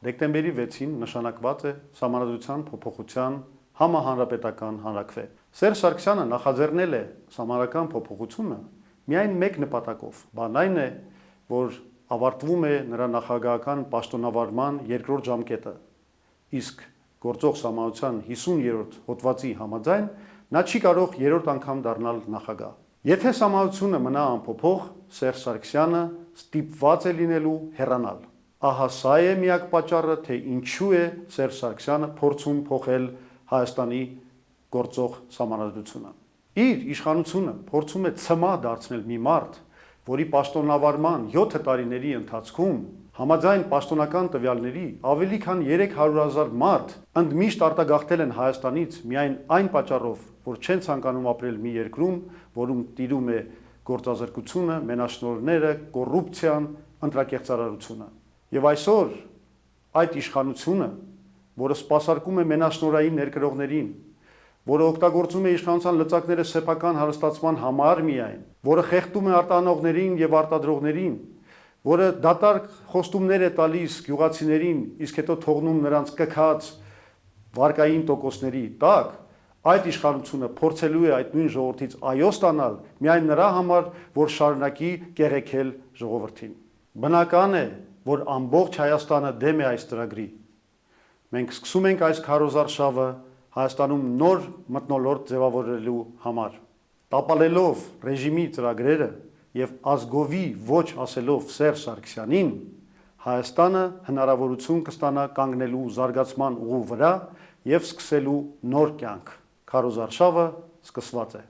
Դեկտեմբերի 6-ին նշանակված է Սահմանադրության փոփոխության համահանրապետական հանրաքվե։ Սերժ Սարգսյանը նախաձեռնել է սահմանադրական փոփոխությունը միայն մեկ նպատակով, բան այն է, որ ավարտվում է նրա նախագահական պաշտոնավարման երկրորդ ժամկետը, իսկ գործող սահմանադրության 50-րդ հոդվածի համաձայն նա չի կարող երրորդ անգամ դառնալ նախագահ։ Եթե սահմանադրությունը մնա անփոփոխ, Սերժ Սարգսյանը ստիպված է լինելու հեռանալ։ Ահա սա է միակ պատճառը, թե ինչու է Սերժ Սարգսյանը փորձում փոխել Հայաստանի գործող սահմանադրությունը։ Իր իշխանությունը փորձում է ցմահ դարձնել մի մարդ, որի պաշտոնավարման 7 տարիների ընթացքում համաձայն պաշտոնական տվյալների ավելի քան 300,000 մարդ ընդմիշտ արտագաղթել են Հայաստանից միայն այն պատճառով, որ չեն ցանկանում ապրել մի երկրում, որում տիրում է գործազրկությունը, մենաշնորհները, կոռուպցիան, ընտրակեղծարարությունը։ Եվ այսօր այդ իշխանությունը, որը սպասարկում է մենաշնորհային ներկրողներին, որը օգտագործում է իշխանության լծակները սեփական հարստացման համար միայն, որը խեղդում է արտանողներին եւ արտադրողներին, որը դատարկ խոստումներ է տալիս գյուղացիներին, իսկ հետո թողնում նրանց կքած վարկային տոկոսների տակ, այդ իշխանությունը փորձելու է այդ նույն ժողովրդից այո ստանալ միայն նրա համար, որ շարունակի կեղեքել ժողովրդին։ Բնական է, որ ամբողջ Հայաստանը դեմ է այս ծրագրի։ Մենք սկսում ենք այս քարոզարշավը Հայաստանում նոր մթնոլորտ ձևավորելու համար, տապալելով ռեժիմի ծրագրերը եւ ազգովի ոչ ասելով Սերժ Սարգսյանին, Հայաստանը հնարավորություն կստանա կանգնելու զարգացման ուղու վրա եւ սկսելու նոր կյանք։ Քարոզարշավը սկսված է։